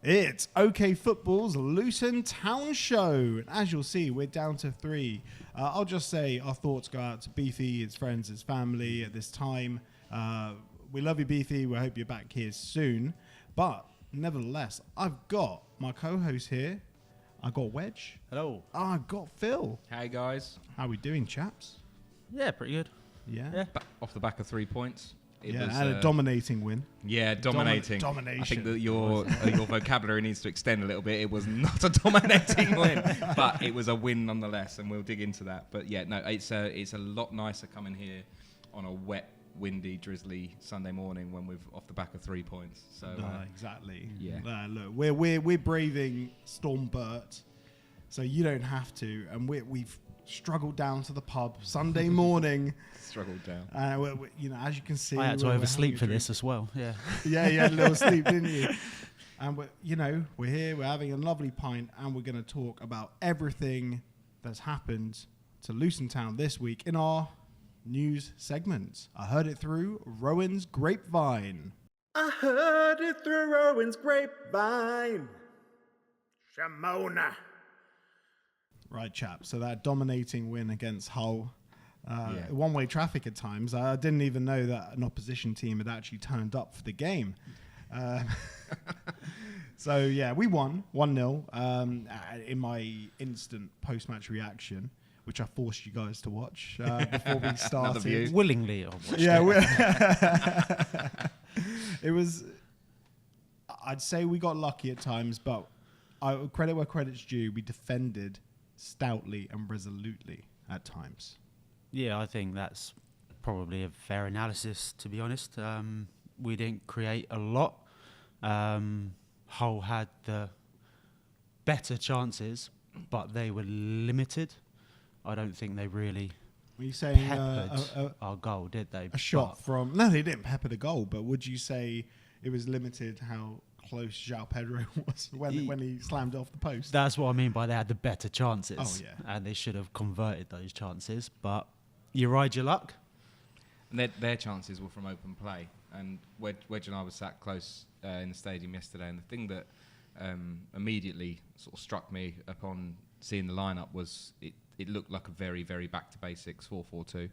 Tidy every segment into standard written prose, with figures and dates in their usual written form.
It's OK Football's Luton Town show. And as you'll see, we're down to 3. I'll just say our thoughts go out to Beefy, his friends, his family at this time. We love you, Beefy. We hope you're back here soon. But nevertheless, I've got my co-host here. I got Wedge. Hello. I've got Phil. Hey, guys. How we doing, chaps? Yeah, pretty good. Yeah. Off the back of 3 points. It was, and a dominating win. Yeah, dominating. Domination. I think that your vocabulary needs to extend a little bit. It was not a dominating win, but it was a win nonetheless, and we'll dig into that. But yeah, no, it's a lot nicer coming here on a wet, windy, drizzly Sunday morning when we've off the back of 3 points. So exactly. Yeah. Look, we're braving Storm Burt, so you don't have to, and we've struggled down to the pub Sunday morning. Struggled down. As you can see, I had to oversleep for this as well. Yeah. Yeah, you had a little sleep, didn't you? And we're here, we're having a lovely pint, and we're going to talk about everything that's happened to Luton Town this week in our news segment. I heard it through Rowan's grapevine. I heard it through Rowan's grapevine. Shamona. Right, chap. So that dominating win against Hull. One-way traffic at times. I didn't even know that an opposition team had actually turned up for the game. So, yeah, we won 1-0 in my instant post-match reaction, which I forced you guys to watch before we started. Willingly, I watched it. It was, I'd say we got lucky at times, but credit where credit's due, we defended stoutly and resolutely at times. Yeah, I think that's probably a fair analysis, to be honest. We didn't create a lot. Hull had the better chances, but they were limited. I don't think they really peppered our goal, did they? A shot from... No, they didn't pepper the goal, but would you say it was limited how close João Pedro was when he slammed off the post? That's what I mean by they had the better chances. Oh, yeah. And they should have converted those chances, but you ride your luck. And their chances were from open play. And Wedge and I were sat close in the stadium yesterday, and the thing that immediately sort of struck me upon seeing the lineup was it looked like a very, very back to basics 4-4-2,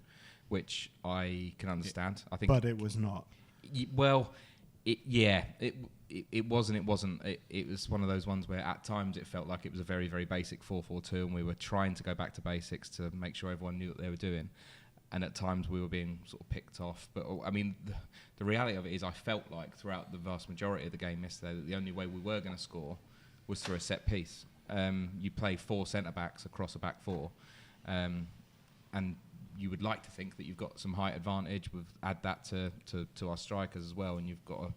which I can understand. I think, but it was not. It was and it wasn't. It was one of those ones where at times it felt like it was a very, very basic 4-4-2, and we were trying to go back to basics to make sure everyone knew what they were doing. And at times we were being sort of picked off. But I mean, the reality of it is I felt like throughout the vast majority of the game yesterday that the only way we were going to score was through a set piece. You play 4 centre-backs across a back 4, and you would like to think that you've got some height advantage. We've add that to our strikers as well, and you've got a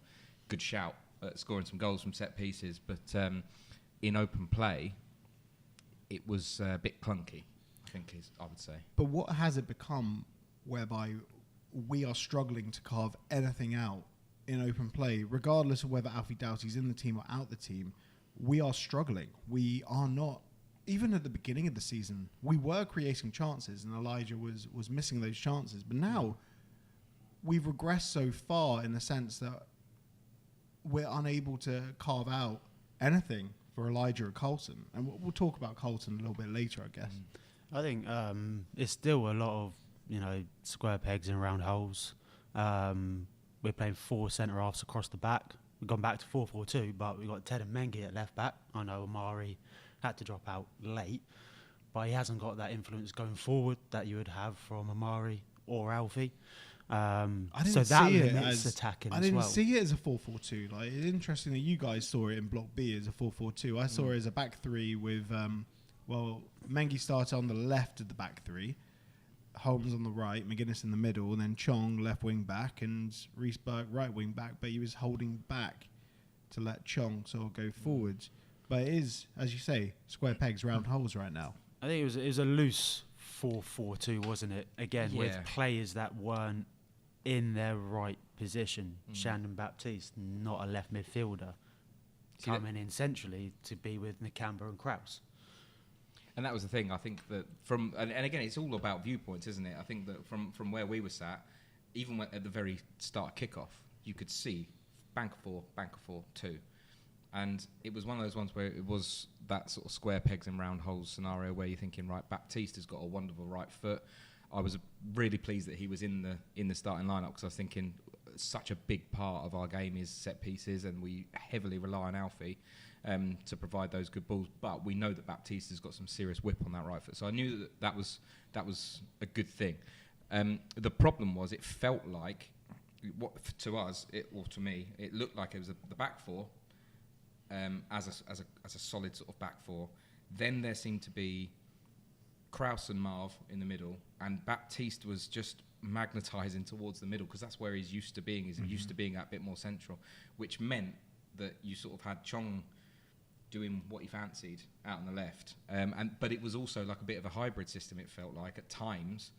good shout at scoring some goals from set pieces. But in open play, it was a bit clunky, I would say. But what has it become whereby we are struggling to carve anything out in open play, regardless of whether Alfie Doughty's in the team or out the team? We are struggling. We are not. Even at the beginning of the season, we were creating chances, and Elijah was missing those chances. But now we've regressed so far in the sense that we're unable to carve out anything for Elijah or Carlton. And we'll talk about Carlton a little bit later, I guess. I think it's still a lot of square pegs in round holes. We're playing 4 centre-halves across the back. We've gone back to 4-4-2, but we've got Ted and Mengi at left back. I know Amari had to drop out late, but he hasn't got that influence going forward that you would have from Amari or Alfie. I didn't so that see it limits as attacking I as didn't well. see it as a 4-4-2. Like, it's interesting that you guys saw it in Block B as a 4-4-2. I saw it as a back 3 with Mengi started on the left of the back 3, Holmes on the right, McGuinness in the middle, and then Chong left wing back and Reece Burke right wing back. But he was holding back to let Chong sort of go forwards. But it is, as you say, square pegs, round holes right now. I think it was a loose 4-4-2, wasn't it? Again, with players that weren't in their right position. Shandon Baptiste, not a left midfielder, coming in centrally to be with Nakamba and Krause. And that was the thing. I think that and again, it's all about viewpoints, isn't it? I think that from where we were sat, even at the very start of kickoff, you could see bank of four, 2. And it was one of those ones where it was that sort of square pegs and round holes scenario where you're thinking, right, Baptiste has got a wonderful right foot. I was really pleased that he was in the starting lineup, because I was thinking such a big part of our game is set pieces, and we heavily rely on Alfie to provide those good balls. But we know that Baptiste has got some serious whip on that right foot, so I knew that was a good thing. The problem was it felt like, to us, or to me, it looked like it was the back four. As a solid sort of back four. Then there seemed to be Kraus and Marv in the middle, and Baptiste was just magnetising towards the middle, because that's where he's used to being. He's used to being that bit more central, which meant that you sort of had Chong doing what he fancied out on the left. But it was also like a bit of a hybrid system, it felt like. At times,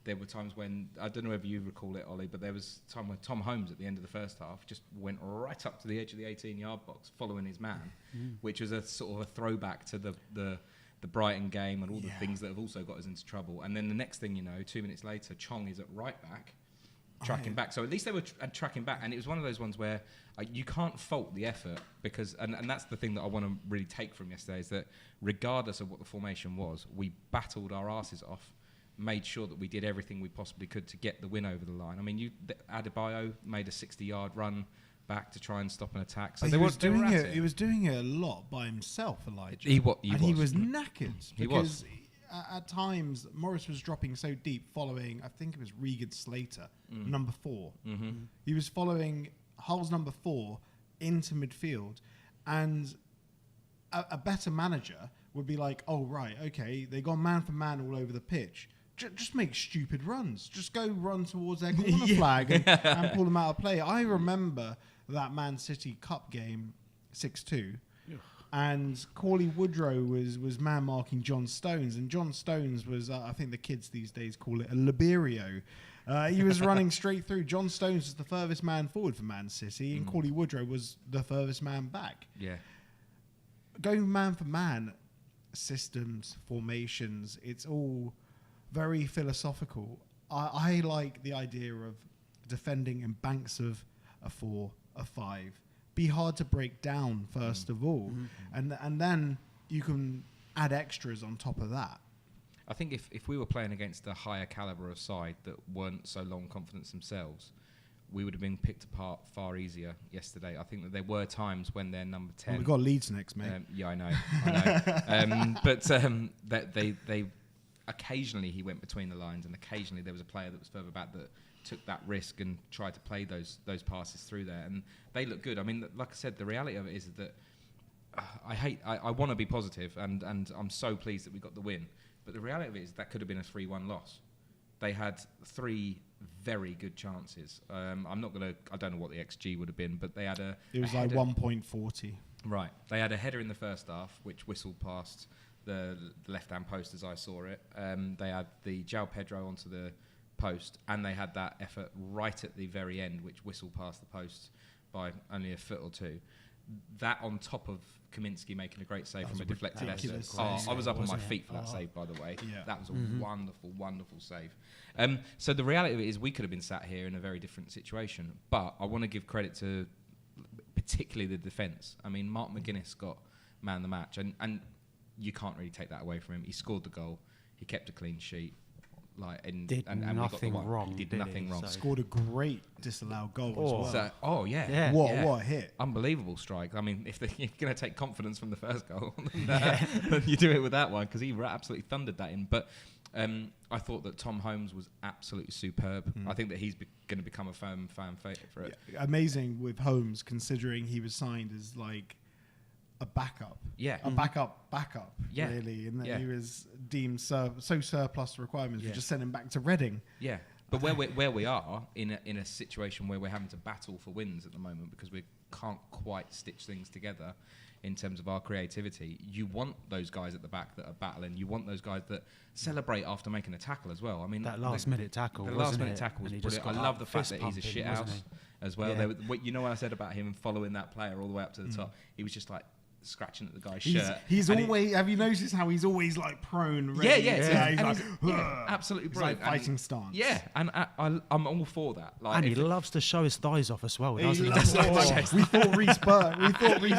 there were times when, I don't know whether you recall it, Ollie, but there was a time when Tom Holmes at the end of the first half just went right up to the edge of the 18-yard box following his man, which was a sort of a throwback to the Brighton game and all the things that have also got us into trouble. And then the next thing you know, 2 minutes later, Chong is at right back, tracking back. So at least they were tracking back, and it was one of those ones where you can't fault the effort, because, and that's the thing that I want to really take from yesterday, is that regardless of what the formation was, we battled our asses off, made sure that we did everything we possibly could to get the win over the line. I mean, Adebayo made a 60-yard run back to try and stop an attack. So he was doing it. He was doing it a lot by himself, Elijah. He was knackered. He because at times Morris was dropping so deep, following, I think it was Regan Slater, number 4. Mm-hmm. He was following Hull's number 4 into midfield, and a better manager would be like, oh right, okay, they got man for man all over the pitch. Just make stupid runs. Just go run towards their corner flag and pull them out of play. I remember that Man City Cup game, 6-2, and Cauley Woodrow was man marking John Stones, and John Stones was, I think the kids these days call it a liberio. He was running straight through. John Stones was the furthest man forward for Man City, and Cauley Woodrow was the furthest man back. Yeah. Going man for man, systems, formations, it's all very philosophical. I like the idea of defending in banks of a 4, a 5. Be hard to break down first of all, and then you can add extras on top of that. I think if we were playing against a higher calibre of side that weren't so low on confidence themselves, we would have been picked apart far easier yesterday. I think that there were times when they're number 10. Well, we've got Leeds next, mate. Yeah, I know. But that they occasionally he went between the lines, and occasionally there was a player that was further back that took that risk and tried to play those passes through there, and they look good. I mean, like I said, the reality of it is that I want to be positive, and I'm so pleased that we got the win. But the reality of it is that could have been a 3-1 loss. They had 3 very good chances. I don't know what the XG would have been, but they had It was like 1.40. Right. They had a header in the first half, which whistled past the left-hand post as I saw it. They had the João Pedro onto the post, and they had that effort right at the very end, which whistled past the post by only a foot or two. That on top of Kaminsky making a great save from a deflected effort. I was up on my feet for that save, by the way. Yeah. That was a wonderful, wonderful save. So the reality of it is we could have been sat here in a very different situation, but I want to give credit to particularly the defence. I mean, Mark McGuinness got man of the match, and you can't really take that away from him. He scored the goal. He kept a clean sheet. Did nothing wrong. Did nothing wrong. Scored a great disallowed goal as well. So, what a hit. Unbelievable strike. I mean, if you're going to take confidence from the first goal, then you do it with that one, because he absolutely thundered that in. But I thought that Tom Holmes was absolutely superb. I think that he's going to become a fan favourite for it. Yeah, amazing with Holmes, considering he was signed as like a backup. Yeah. A backup, really. And then he was deemed so surplus to requirements, we just sent him back to Reading. Yeah. But where we are in a situation where we're having to battle for wins at the moment, because we can't quite stitch things together in terms of our creativity, you want those guys at the back that are battling. You want those guys that celebrate after making a tackle as well. I mean, that last-minute tackle. The last-minute tackle was brilliant. I love the fact that he's a shithouse as well. Yeah. You know what I said about him following that player all the way up to the top? He was just like scratching at the guy's shirt. He's always. Have you noticed how he's always like prone? Ready? He's absolutely brilliant. He's like fighting stance. Yeah, and I'm all for that. Like, and he loves to show his thighs off as well. We Doesn't he? thought Reece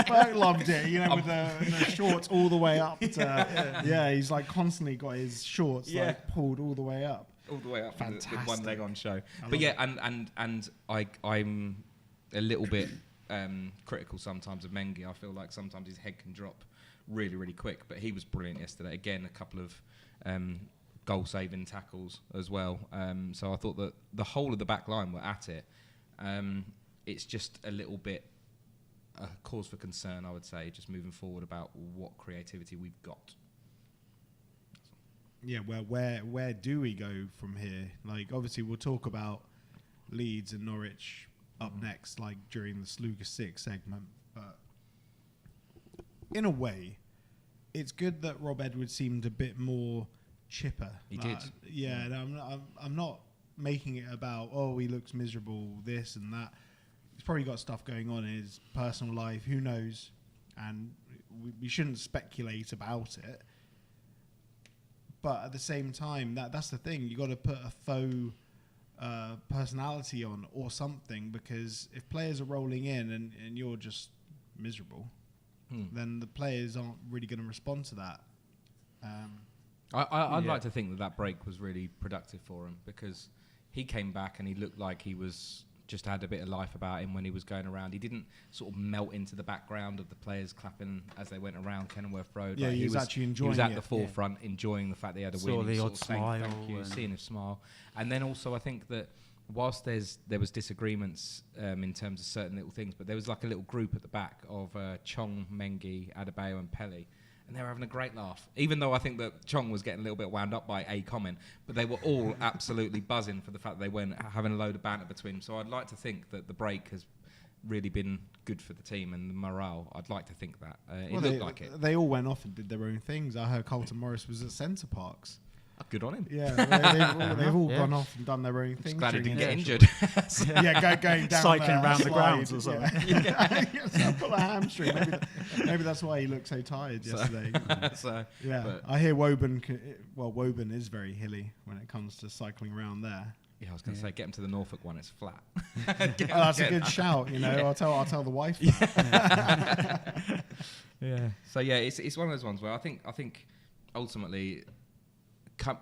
Burke loved it, with the shorts all the way up. He's like constantly got his shorts like pulled all the way up. All the way up with one leg on show. And I'm a little bit critical sometimes of Mengi. I feel like sometimes his head can drop really, really quick. But he was brilliant yesterday. Again, a couple of goal-saving tackles as well. So I thought that the whole of the back line were at it. It's just a little bit a cause for concern, I would say, just moving forward about what creativity we've got. Yeah, well, where do we go from here? Like, obviously, we'll talk about Leeds and Norwich up next, like during the Sluga 6 segment. But in a way, it's good that Rob Edwards seemed a bit more chipper. He did. Yeah, and I'm not making it about, he looks miserable, this and that. He's probably got stuff going on in his personal life. Who knows? And we shouldn't speculate about it. But at the same time, that's the thing. You got to put a faux personality on or something, because if players are rolling in and you're just miserable, then the players aren't really going to respond to that. I'd like to think that break was really productive for him, because he came back and he looked like he was just had a bit of life about him when he was going around. He didn't sort of melt into the background of the players clapping as they went around Kenilworth Road. Yeah, he was actually enjoying it. He was at the forefront, enjoying the fact that he had a win. Saw the odd smile. smile. Thank you, seeing him smile. And then also I think that whilst there was disagreements in terms of certain little things, but there was like a little group at the back of Chong, Mengi, Adebayo and Pelly. And they were having a great laugh, even though I think that Chong was getting a little bit wound up by a comment, but they were all absolutely buzzing for the fact that they weren't having a load of banter between them. So I'd like to think that the break has really been good for the team and the morale. I'd like to think that. It looked like it. They all went off and did their own things. I heard Carlton Morris was at Centre Parks. Good on him. Yeah, they've all gone off and done their own things. Glad he didn't get injured. Going down cycling around the grounds or something. Pull a hamstring. Maybe that's why he looked so tired yesterday. I hear Woburn. Woburn is very hilly when it comes to cycling around there. Yeah, I was going to say, get him to the Norfolk one. It's flat. That's a good shout. I'll tell the wife. So it's one of those ones where I think ultimately,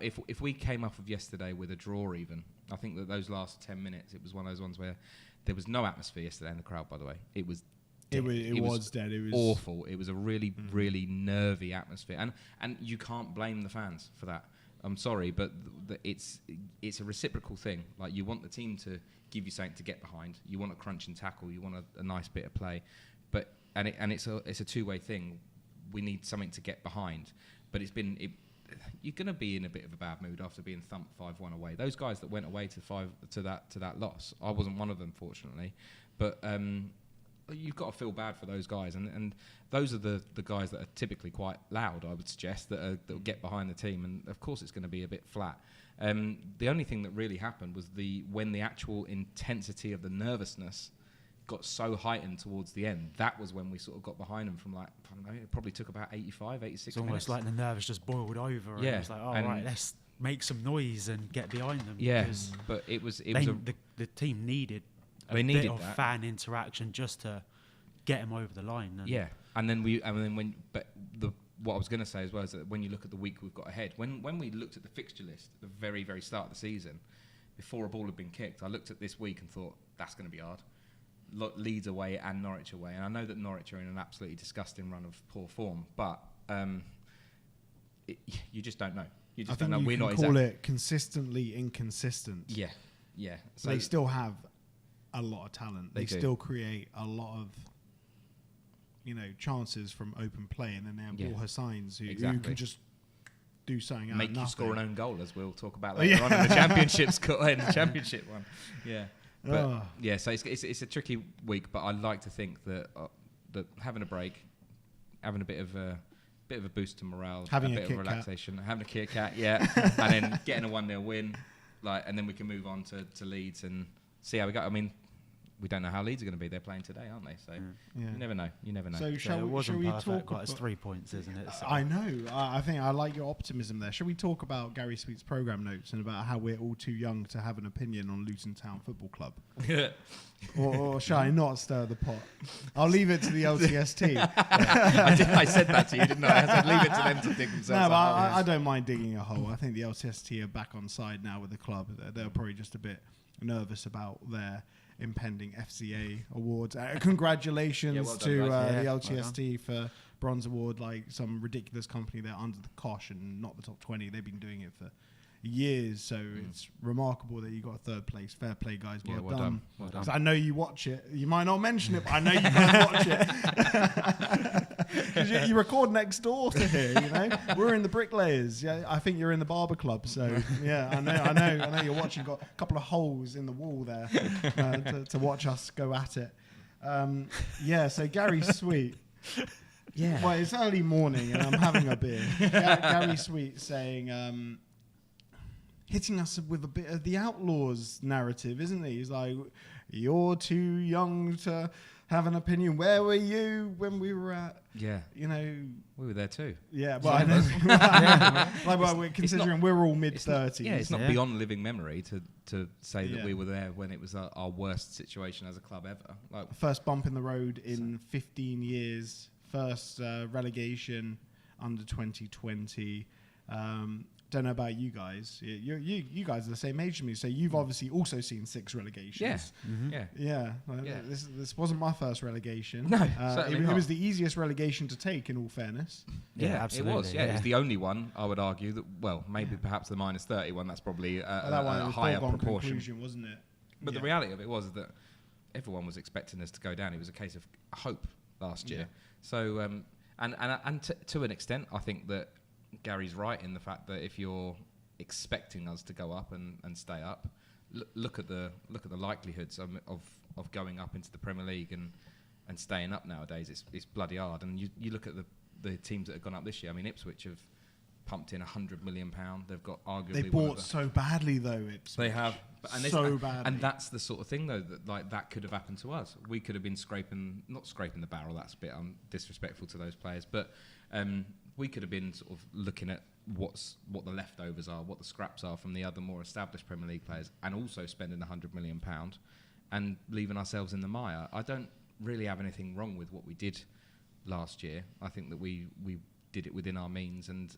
if we came off of yesterday with a draw, even I think that those last 10 minutes, it was one of those ones where there was no atmosphere yesterday in the crowd. By the way, it was dead. It was dead. It was awful. It was a really really nervy atmosphere, and you can't blame the fans for that. I'm sorry, but it's a reciprocal thing. Like, you want the team to give you something to get behind. You want a crunch and tackle. You want a nice bit of play, but it's a two-way thing. We need something to get behind, but you're going to be in a bit of a bad mood after being thumped 5-1 away. Those guys that went away to that loss, I wasn't one of them, fortunately, but you've got to feel bad for those guys, and those are the guys that are typically quite loud, I would suggest, that will get behind the team, and of course it's going to be a bit flat. The only thing that really happened was when the actual intensity of the nervousness got so heightened towards the end, that was when we sort of got behind them from, like, I don't know, it probably took about 85, 86 it's almost minutes. like the nerves just boiled over, and it was like, right, let's make some noise and get behind them. Yeah, but the team needed a bit of fan interaction just to get them over the line. What I was going to say as well is that when you look at the week we've got ahead, when we looked at the fixture list at the very, very start of the season, before a ball had been kicked, I looked at this week and thought, that's going to be hard. Leeds away and Norwich away, and I know that Norwich are in an absolutely disgusting run of poor form, but you just don't know. You just don't know. We're not call it consistently inconsistent. Yeah. So they still have a lot of talent. They still create a lot of chances from open play, and then they have Borja Sainz who can just do something. Make you score an own goal, as we'll talk about later on in the championship one. Yeah. But so it's a tricky week, but I like to think that having a break, having a bit of a boost to morale, having a bit of relaxation, having a Kit Kat, and then getting a 1-0 win, and then we can move on to Leeds and see how we go. I mean, we don't know how Leeds are going to be. They're playing today, aren't they? So you never know. You never know. So It shall wasn't we perfect, talk? but it's 3 points, isn't it? So I know. I think I like your optimism there. Shall we talk about Gary Sweet's programme notes and about how we're all too young to have an opinion on Luton Town Football Club? or shall I not stir the pot? I'll leave it to the LTST. I said that to you, didn't I? I said leave it to them to dig themselves No, but out. I don't mind digging a hole. I think the LTST are back on side now with the club. They're probably just a bit nervous about their impending FCA awards. Congratulations Yeah, well done, to guys. the Yeah, LTST for bronze award, like some ridiculous company. They're under the cosh and not the top 20. They've been doing it for years, so it's remarkable that you got third place. Fair play, guys. Well, well done. Well done. 'Cause I know you watch it. You might not mention it, but I know you guys watch it. Because you record next door to here, you know. We're in the Bricklayers. Yeah, I think you're in the Barber Club. So yeah, I know you're watching. Got a couple of holes in the wall there to watch us go at it. So Gary Sweet. Yeah. Well, it's early morning and I'm having a beer. Gary Sweet saying, hitting us with a bit of the Outlaws narrative, isn't he? He's like, you're too young to have an opinion. Where were you when we were at? Yeah. You know. We were there too. Yeah, but I know. We're considering we're all mid-30s. Yeah, it's not beyond living memory to say that Yeah. we were there when it was our worst situation as a club ever. Like, First bump in the road in 15 years. First relegation under 2020. Don't know about you guys. You guys are the same age as me, so you've obviously also seen 6 relegations. yes. Mhm. Yeah. Yeah. This wasn't my first relegation. No, certainly it not. was the easiest relegation to take, in all fairness. Yeah, absolutely. It was. Yeah, it was the only one, I would argue, that, well, maybe perhaps the minus 30 one, that's probably That one a was higher foregone proportion. conclusion, wasn't it? But the Yeah. reality of it was that everyone was expecting us to go down. It was a case of hope last year. Yeah. So, and to an extent, I think that Gary's right in the fact that if you're expecting us to go up and stay up, look at the likelihoods of going up into the Premier League and staying up nowadays. It's bloody hard. And you look at the teams that have gone up this year. I mean, Ipswich have pumped in £100 million. They've got arguably They bought so badly, though. Ipswich. They have, badly. and that's the sort of thing, though, that could have happened to us. We could have been not scraping the barrel. That's a bit disrespectful to those players, but we could have been sort of looking at what the leftovers are, what the scraps are from the other more established Premier League players, and also spending £100 million and leaving ourselves in the mire. I don't really have anything wrong with what we did last year. I think that we did it within our means and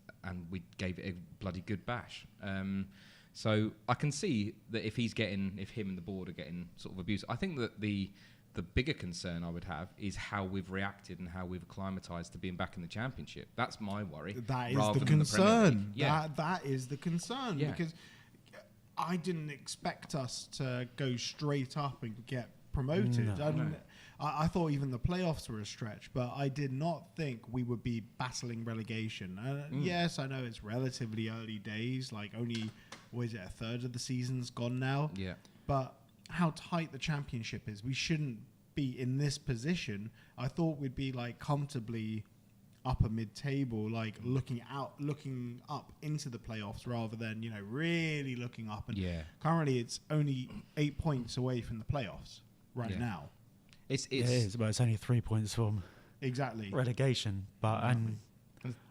we gave it a bloody good bash. So I can see that if him and the board are getting sort of abused, I think that the bigger concern I would have is how we've reacted and how we've acclimatised to being back in the Championship. That's my worry. That is rather the than concern. Yeah. That is the concern. Yeah. Because I didn't expect us to go straight up and get promoted. No. I thought even the playoffs were a stretch, but I did not think we would be battling relegation. Yes, I know it's relatively early days, like only, a third of the season's gone now? Yeah. But how tight the Championship is, we shouldn't be in this position. I thought we'd be like comfortably upper mid-table, like looking up into the playoffs rather than, really looking up. And currently it's only 8 points away from the playoffs right now. It is, but it's only 3 points from Exactly. relegation. But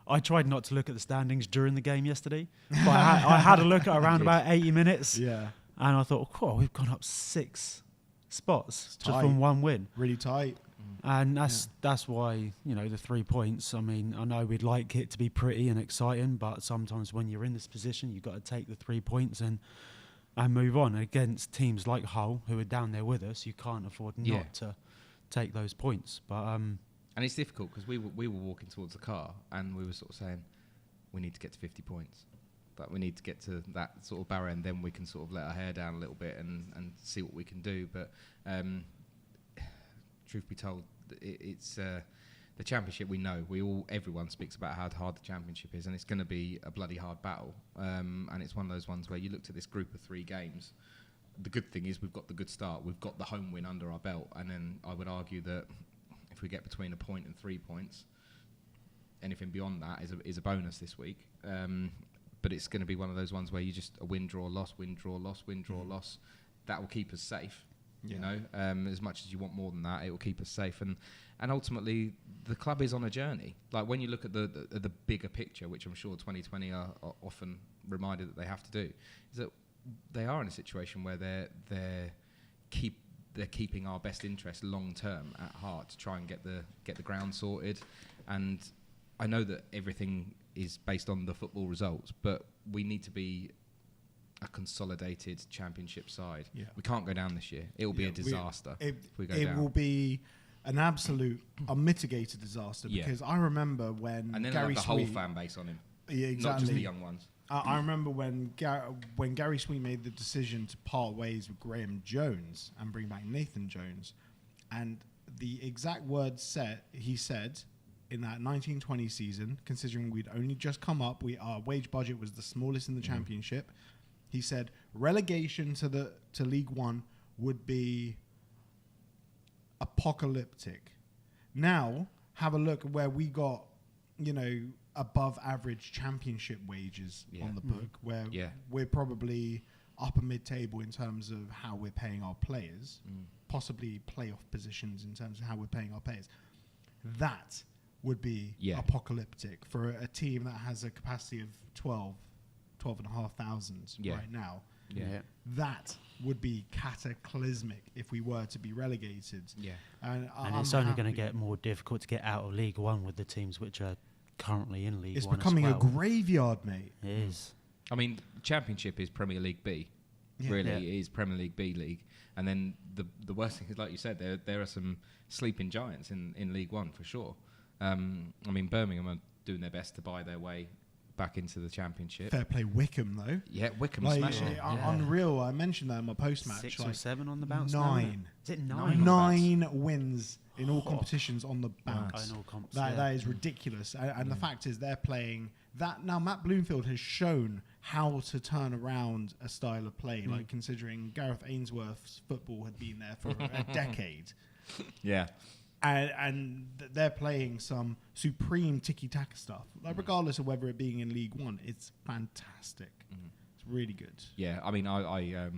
I tried not to look at the standings during the game yesterday, but I had a look at around about 80 minutes. Yeah. And I thought, we've gone up 6 spots just tight. from one win. Really tight. And that's why, the 3 points, I mean, I know we'd like it to be pretty and exciting, but sometimes when you're in this position, you've got to take the 3 points and move on. Against teams like Hull, who are down there with us, you can't afford not to take those points. But and it's difficult because we were walking towards the car and we were sort of saying, we need to get to 50 points. That we need to get to that sort of barrier, and then we can sort of let our hair down a little bit and see what we can do. But truth be told, it's the Championship. We know everyone speaks about how hard the Championship is, and it's going to be a bloody hard battle. And it's one of those ones where you looked at this group of 3 games. The good thing is we've got the good start. We've got the home win under our belt, and then I would argue that if we get between a point and 3 points, anything beyond that is a bonus this week. But it's going to be one of those ones where you just a win, draw, loss, win, draw, loss, win, draw, loss. That will keep us safe. You know, as much as you want more than that, it will keep us safe. And ultimately, the club is on a journey. Like when you look at the bigger picture, which I'm sure 2020 are often reminded that they have to do, is that they are in a situation where they're keeping our best interest long term at heart to try and get the ground sorted. And I know that everything is based on the football results, but we need to be a consolidated championship side. Yeah. We can't go down this year. It will be a disaster if we go down. It will be an absolute unmitigated disaster because I remember when and then Gary the Sweet, whole fan base on him. Yeah, exactly. Not just the young ones. I remember when Gary Sweet made the decision to part ways with Graham Jones and bring back Nathan Jones, and the exact words he said in that 1920 season, considering we'd only just come up, our wage budget was the smallest in the championship. He said relegation to League One would be apocalyptic. Now have a look at where we got, above average championship wages on the book, where we're probably upper mid-table in terms of how we're paying our players, possibly playoff positions in terms of how we're paying our players. That would be apocalyptic for a team that has a capacity of 12,500 right now. Yeah. That would be cataclysmic if we were to be relegated. Yeah. And it's only going to get more difficult to get out of League One with the teams which are currently in League One. It's becoming a graveyard, mate. It is. I mean, Championship is Premier League B. Yeah. Really, it is Premier League B league. And then the worst thing is, like you said, there are some sleeping giants in League One for sure. I mean, Birmingham are doing their best to buy their way back into the Championship. Fair play Wickham, though. Yeah, Wickham smashing it. Unreal. I mentioned that in my post-match. 6 or 7 on the bounce. 9. Is it 9? 9 wins in all competitions on the bounce. In all comps, that is ridiculous. And the fact is, they're playing that now. Matt Bloomfield has shown how to turn around a style of play. Like considering Gareth Ainsworth's football had been there for a decade. Yeah. And they're playing some supreme tiki-taka stuff. Like regardless of whether it being in League One, it's fantastic. It's really good. Yeah, I mean, I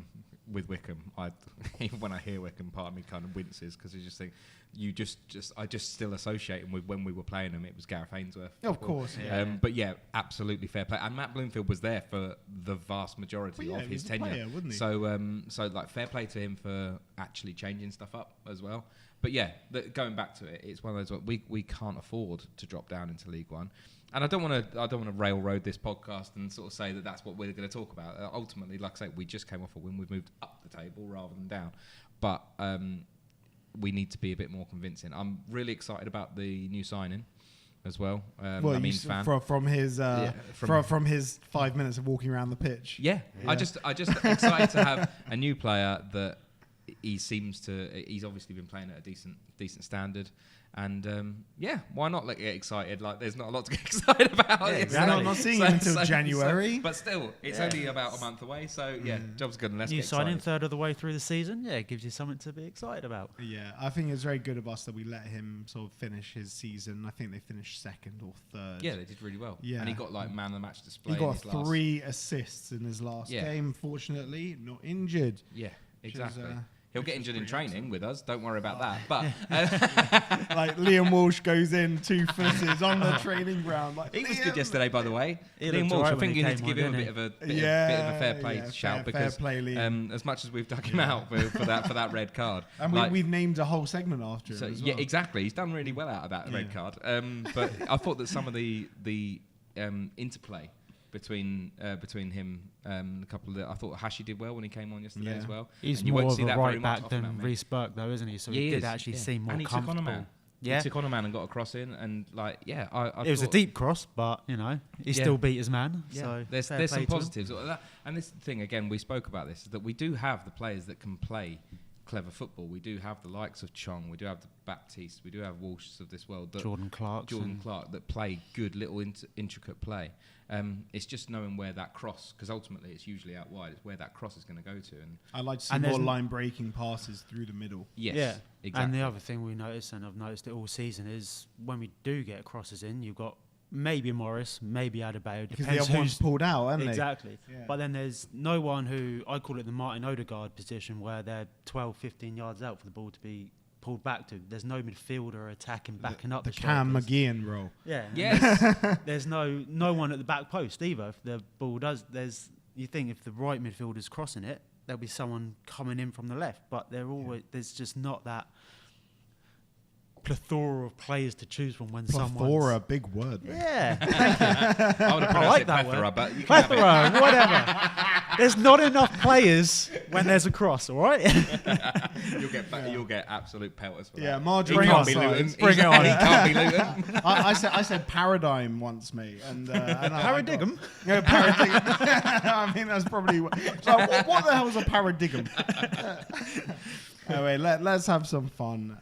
with Wickham, even when I hear Wickham, part of me kind of winces because I just think I just still associate him with when we were playing him. It was Gareth Ainsworth. Of course. But yeah, absolutely fair play. And Matt Bloomfield was there for the vast majority of his tenure. Player, wasn't he? So like fair play to him for actually changing stuff up as well. But yeah, going back to it, it's one of those we can't afford to drop down into League One, and I don't want to railroad this podcast and sort of say that that's what we're going to talk about. Ultimately, like I say, we just came off a win. We've moved up the table rather than down, but we need to be a bit more convincing. I'm really excited about the new signing as well. from his 5 minutes of walking around the pitch. Yeah. I just excited to have a new player that. He's obviously been playing at a decent standard, and why not get excited? Like there's not a lot to get excited about. We're not seeing him until January, but still, it's only about a month away. So job's good. And let's you sign in third of the way through the season. Yeah, it gives you something to be excited about. Yeah, I think it's very good of us that we let him sort of finish his season. I think they finished second or third. Yeah, they did really well. Yeah, and he got like man of the match display. He got 3 assists in his last game. Fortunately, not injured. Yeah. Exactly. He'll get injured in training with us. Don't worry about that. But like Liam Walsh goes in 2-footed on the training ground. Like he was good yesterday, by the way. Liam Walsh. I think you need to give him a bit of a fair play shout because as much as we've dug him out for that red card, and we've named a whole segment after him. As well. Yeah, exactly. He's done really well out of that red card. But I thought that some of the interplay between him a couple of I thought Hashi did well when he came on yesterday as well. He's more of a right back than Reece Burke though, isn't he? So he did actually seem more comfortable. Took on a man. Yeah. He took on a man and got a cross in, and it was a deep cross, but he still beat his man. Yeah. So there's some positives. And this thing again, we spoke about this, is that we do have the players that can play clever football. We do have the likes of Chong, we do have the Baptiste, we do have Walsh's of this world, Jordan Clark that play good little intricate play. It's just knowing where that cross, because ultimately it's usually out wide, it's where that cross is going to go to. And I like to see more line breaking passes through the middle. Yes, yeah, exactly. And the other thing we notice, and I've noticed it all season, is when we do get crosses in, you've got maybe Morris, maybe Adebayo. Because Depends the other one's who's pulled out, haven't exactly. Yeah. But then there's no one who I call it the Martin Odegaard position, where they're 12, 15 yards out for the ball to be pulled back to. There's no midfielder attacking, backing up the the Cam strikers. McGeehan role. Yeah. Yes. There's no one at the back post either. If the ball does, you think if the right midfielder's crossing it, there'll be someone coming in from the left. But there's just not that plethora of players to choose from when Plethora, big word. Mate. Yeah, thank you. I would have I pronounced like it that plethora, word. but you can have it. Plethora, whatever. There's not enough players when there's a cross, all right? You'll get absolute pelters for Yeah, that. margarine He can't be on Luton. sides. Bring it on. He can't be Luton. I said paradigm once, mate. And Paradigm? Yeah, paradigm. I mean, that's probably... what the hell is a paradigm? Anyway, let's have some fun.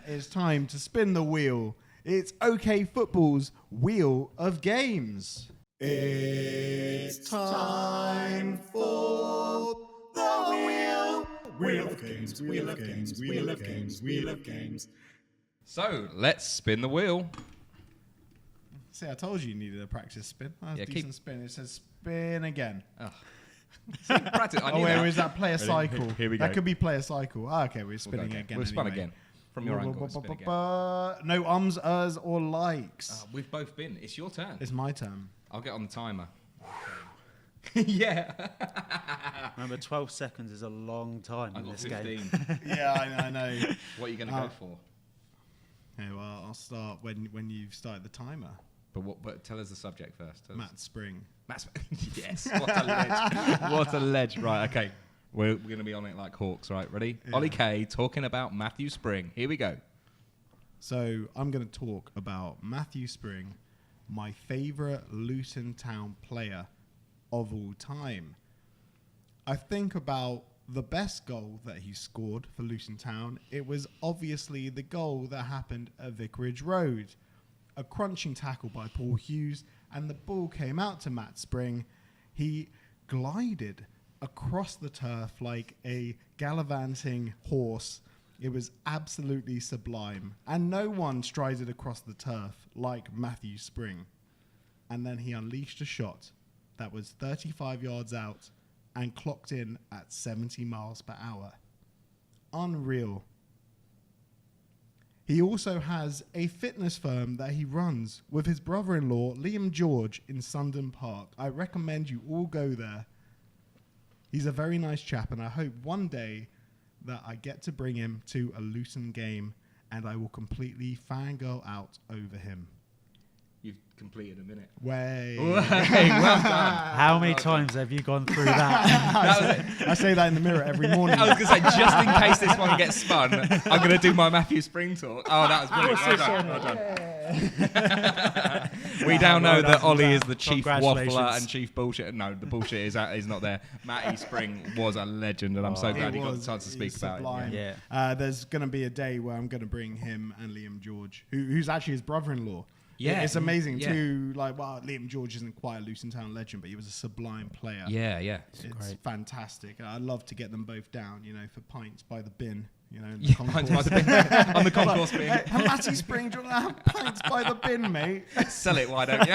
It's time to spin the wheel. It's OK Football's Wheel of Games. It's time for the wheel. Wheel of Games, Wheel of Games, Wheel of Games, Wheel of Games. So let's spin the wheel. See, I told you needed a practice spin. That's Yeah, a decent spin. It says spin again. Practice. I Oh, knew wait, that. is that player cycle? Here we That go. could be player cycle. Ah, okay, we're We'll spinning go again. We'll spin anyway. again. From your angle. Spin again. No ums, ers, or likes. We've both been. It's your turn. It's my turn. I'll get on the timer. Yeah. Remember, 12 seconds is a long time I in got this 15. game. Yeah, I know. What are you going to go for? Okay, well, I'll start when you've started the timer. But tell us the subject first. Matt Spring. Yes. What a ledge. What a ledge. Right. Okay. We're going to be on it like hawks. Right. Ready? Yeah. Ollie K talking about Matthew Spring. Here we go. So I'm going to talk about Matthew Spring, my favourite Luton Town player of all time. I think about the best goal that he scored for Luton Town. It was obviously the goal that happened at Vicarage Road. A crunching tackle by Paul Hughes, and the ball came out to Matt Spring. He glided across the turf like a gallivanting horse. It was absolutely sublime. And no one strided across the turf like Matthew Spring. And then he unleashed a shot that was 35 yards out and clocked in at 70 miles per hour. Unreal. He also has a fitness firm that he runs with his brother-in-law, Liam George, in Sundon Park. I recommend you all go there. He's a very nice chap, and I hope one day that I get to bring him to a Luton game, and I will completely fangirl out over him. You've completed a minute. Way. Hey, well done. How many times have you gone through that? I say that in the mirror every morning. I was going to say, just in case this one gets spun, I'm going to do my Matthew Spring talk. Oh, that was brilliant. Well done. We now know that Ollie is the chief waffler and chief bullshit. No, the bullshit is not there. Matty Spring was a legend, and I'm so glad you got the chance to speak about sublime. it. Yeah. There's going to be a day where I'm going to bring him and Liam George, who's actually his brother-in-law. Yeah. It's amazing Yeah. too. Like, well, Liam George isn't quite a Luton Town legend, but he was a sublime player. Yeah, yeah. It's great. fantastic. I'd love to get them both down, for pints by the bin, in the Yeah, concourse. pints by the bin. On the concourse bin. Hey, Matty Spring, do you want to have pints by the bin, mate? Sell it, why don't you?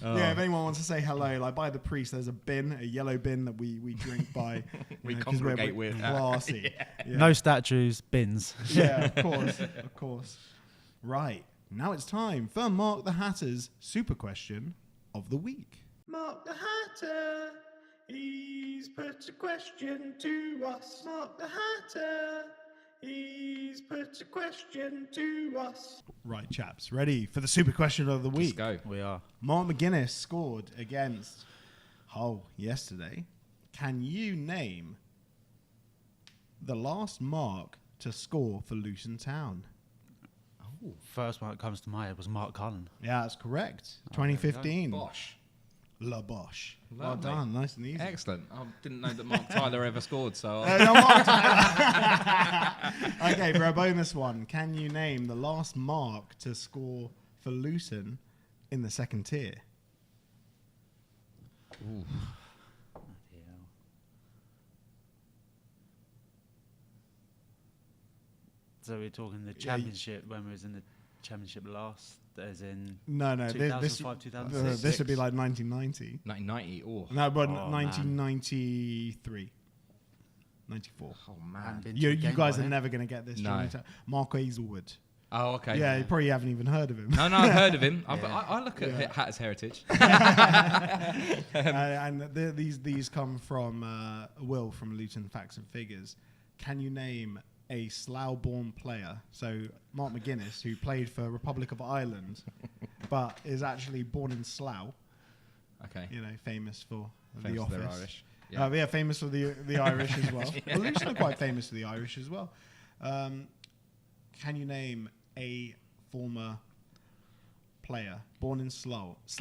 Yeah, if anyone wants to say hello, like by the priest, there's a bin, a yellow bin that we drink by. We 'cause congregate we're with. classy. Yeah. No statues, bins. Yeah, of course. Right, now it's time for Mark the Hatter's super question of the week. Mark the Hatter, he's put a question to us. Mark the Hatter, he's put a question to us. Right, chaps, ready for the super question of the Let's week? go. We are. Mark McGuinness scored against Hull yesterday. Can you name the last Mark to score for Luton Town? First one that comes to my head was Mark Cullen. Yeah, that's correct. Oh, there we go. 2015. Bosh. La Bosch. Well Lovely. done. Nice and easy. Excellent. I didn't know that Mark Tyler ever scored, so No, Mark Tyler. Okay, for a bonus one, can you name the last Mark to score for Luton in the second tier? So we're talking the championship when we was in the Championship last, as in No, 2005, 2006. this would be like 1990. 1990. Oh, No, but Oh, 1993. 94. oh man. You guys are never going to get this. No. Mark Hazelwood. Oh, okay. Yeah, you probably haven't even heard of him. No, I've heard of him. Yeah. I look at Hatters Heritage. These come from Will from Luton Facts and Figures. Can you name a Slough-born player? So Mark McGuinness, who played for Republic of Ireland, but is actually born in Slough. Okay. You know, famous for Famous The for their Office. Irish. Yeah, famous for the Irish as well. Yeah. Well, Luton are quite famous for the Irish as well. Can you name a former player born in Slough, who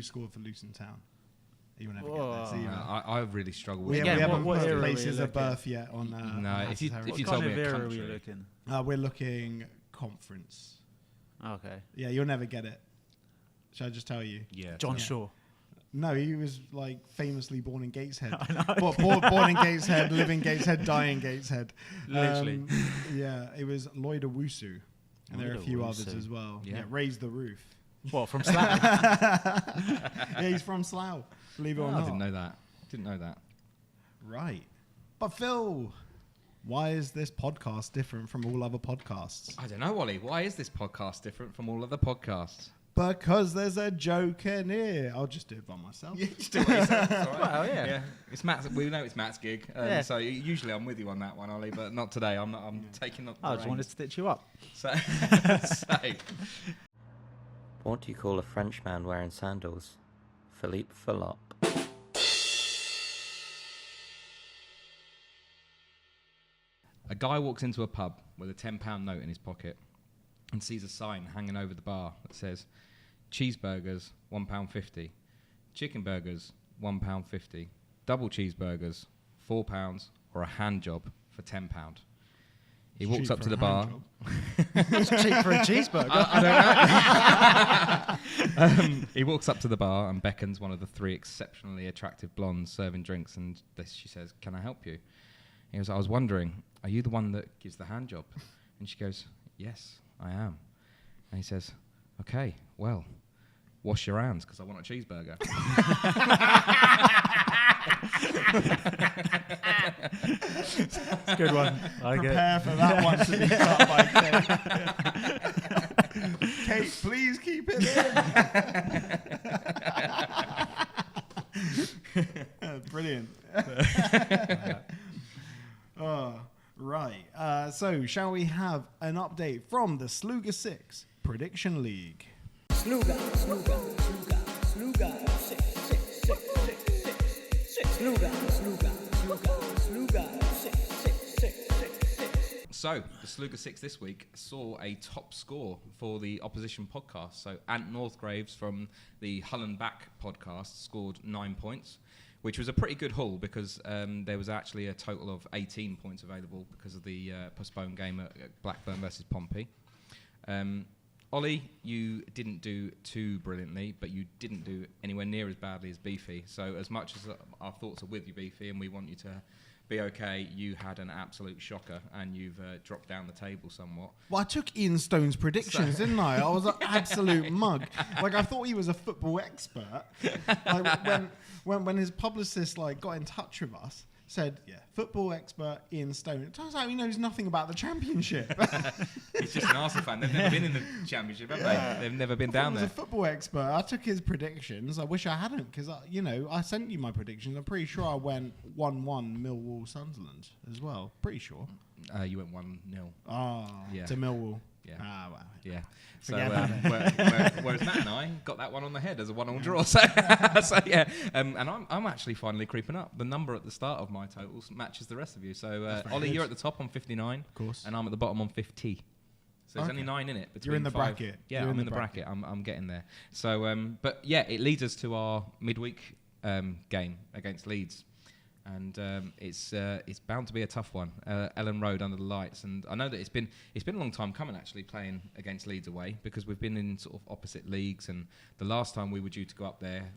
scored for Luton Town? You will never get this either. I really struggle We with haven't what put era are we places of looking? birth yet on. No, if you What told kind me of a era are country. we looking? We're looking conference. Okay. Yeah, you'll never get it. Shall I just tell you? Yeah. John Yeah. Shaw. No, he was like famously born in Gateshead. Born in Gateshead, live in Gateshead, die in Gateshead. Literally. Yeah, it was Lloyd Owusu. And there are a Lloyd few Owusu. others as well. Yeah. Yeah, Raise the Roof. What, from Slough? Yeah, he's from Slough, believe it or I not. didn't know that. Right. But Phil, why is this podcast different from all other podcasts? I don't know, Ollie. Why is this podcast different from all other podcasts? Because there's a Joe Kinnear. I'll just do it by myself. Yeah, just do what you said. It's all right. Well, yeah. It's Matt's. We know it's Matt's gig, Yeah. so usually I'm with you on that one, Ollie, but not today. I'm taking up. I just wanted to stitch you up. So, What do you call a Frenchman wearing sandals? Philippe Philop. a guy walks into a pub with a £10 note in his pocket and sees a sign hanging over the bar that says cheeseburgers £1.50, chicken burgers £1.50, double cheeseburgers £4, or a hand job for £10. He walks Cheap up for to the a bar. hand job. It's cheap for a cheeseburger. I don't know. He walks up to the bar and beckons one of the three exceptionally attractive blondes serving drinks, and she says, "Can I help you?" He goes, "I was wondering, are you the one that gives the hand job?" And she goes, "Yes, I am." And he says, "Okay, well, wash your hands because I want a cheeseburger." It's a good one. I like it. Prepare for that one to be cut by Kate. Kate, please keep it in. Brilliant. Oh, right. So, shall we have an update from the Sluga 6 Prediction League? Sluga, Sluga, Sluga, Sluga, 6, 6, 6, 6, 6, 6, Sluga, Sluga, Sluga, Sluga, 6, 6, 6, 6, 6. So, the Sluga 6 this week saw a top score for the opposition podcast. So, Ant Northgraves from the Hull and Back podcast scored 9 points, which was a pretty good haul because there was actually a total of 18 points available because of the postponed game at Blackburn versus Pompey. Ollie, you didn't do too brilliantly, but you didn't do anywhere near as badly as Beefy. So as much as our thoughts are with you, Beefy, and we want you to be okay, you had an absolute shocker, and you've dropped down the table somewhat. Well, I took Ian Stone's predictions, didn't I? I was an absolute mug. Like, I thought he was a football expert. Like, when his publicist got in touch with us, said, "Yeah, football expert Ian Stone." It turns out he knows nothing about the Championship. He's just an Arsenal fan. They've never been in the Championship, have they? They've never been down I was there. a football expert. I took his predictions. I wish I hadn't, because I sent you my predictions. I'm pretty sure I went 1-1 Millwall Sunderland as well. Pretty sure. You went 1-0. Yeah. To Millwall. Yeah. Ah, wow. Yeah. So, Forget about whereas Matt and I got that one on the head as a 1-1 draw. So yeah. And I'm actually finally creeping up. The number at the start of my totals matches the rest of you. So, Ollie, you're at the top on 59. Of course. And I'm at the bottom on 50. So there's only 9 in it. You're in the five. bracket. Yeah, You're I'm in the bracket. I'm getting there. So, but yeah, it leads us to our midweek game against Leeds. And it's bound to be a tough one. Ellen Road under the lights, and I know that it's been a long time coming actually playing against Leeds away, because we've been in sort of opposite leagues, and the last time we were due to go up there,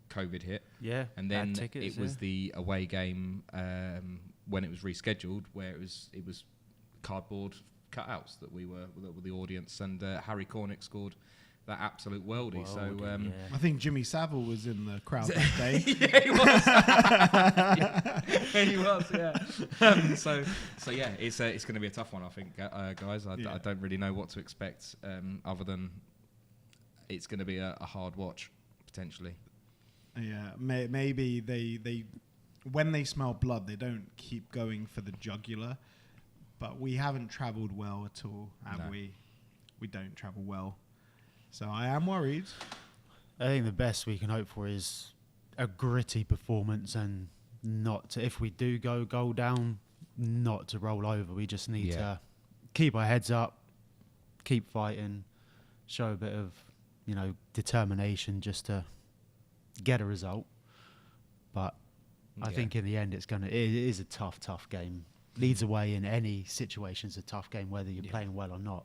COVID hit. Yeah, and then bad tickets, it was the away game when it was rescheduled, where it was cardboard cutouts that were the audience, and Harry Cornick scored that absolute worldie. I think Jimmy Savile was in the crowd that day. Yeah, he was. Yeah, he was. Yeah. So yeah, it's going to be a tough one, I think, guys. I don't really know what to expect, other than it's going to be a hard watch potentially. Yeah, maybe they when they smell blood, they don't keep going for the jugular. But we haven't travelled well at all, have we? We don't travel well. So I am worried. I think the best we can hope for is a gritty performance, and not to, if we do go goal down, not to roll over. We just need to keep our heads up, keep fighting, show a bit of, determination just to get a result. But I think in the end it is a tough game. Leads away in any situation is a tough game, whether you're playing well or not.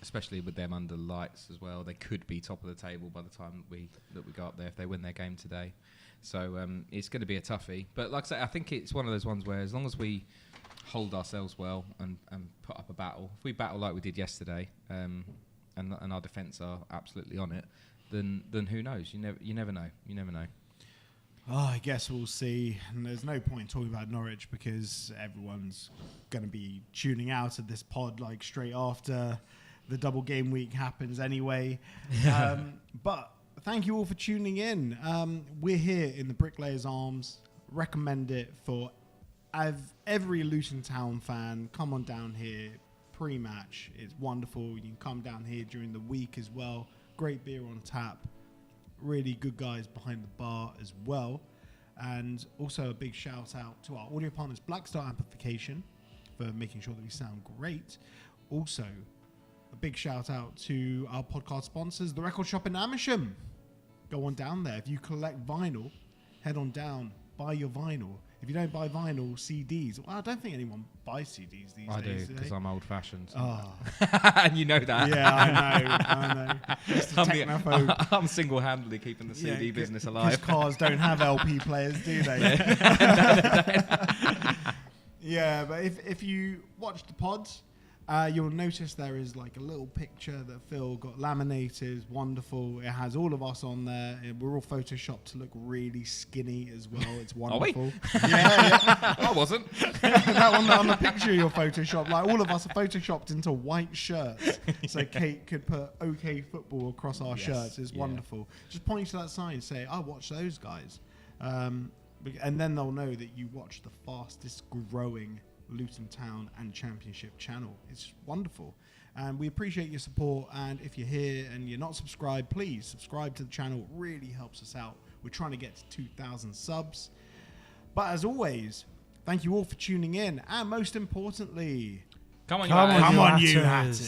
Especially with them under lights as well. They could be top of the table by the time we go up there if they win their game today. So it's going to be a toughie. But like I say, I think it's one of those ones where as long as we hold ourselves well and put up a battle, if we battle like we did yesterday, and our defence are absolutely on it, then who knows? You never know. You never know. Oh, I guess we'll see. And there's no point talking about Norwich because everyone's going to be tuning out of this pod like straight after the double game week happens anyway. But thank you all for tuning in. We're here in the Bricklayers Arms. Recommend it for every Luton Town fan. Come on down here pre-match. It's wonderful. You can come down here during the week as well. Great beer on tap. Really good guys behind the bar as well. And also a big shout out to our audio partners, Black Star Amplification, for making sure that we sound great. Also, a big shout out to our podcast sponsors, the Record Shop in Amersham. Go on down there. If you collect vinyl, head on down, buy your vinyl. If you don't buy vinyl, CDs. Well, I don't think anyone buys CDs these I days. do, because I'm old-fashioned. Oh. And you know that. Yeah, I know. Just a technophobe. I'm single-handedly keeping the CD business alive. Because cars don't have LP players, do they? Yeah, but if you watch the pods, you'll notice there is like a little picture that Phil got laminated. Wonderful. It has all of us on there. We're all photoshopped to look really skinny as well. It's wonderful. Are we? Yeah. I wasn't. That one on the picture you're photoshopped. Like all of us are photoshopped into white shirts, so Kate could put OK Football across our shirts. It's wonderful. Just point to that sign and say, "I watch those guys," and then they'll know that you watch the fastest growing Luton Town and Championship channel. It's wonderful, and we appreciate your support. And if you're here and you're not subscribed, please subscribe to the channel. It really helps us out. We're trying to get to 2,000 subs. But as always, thank you all for tuning in, and most importantly, Come on, you Hatters.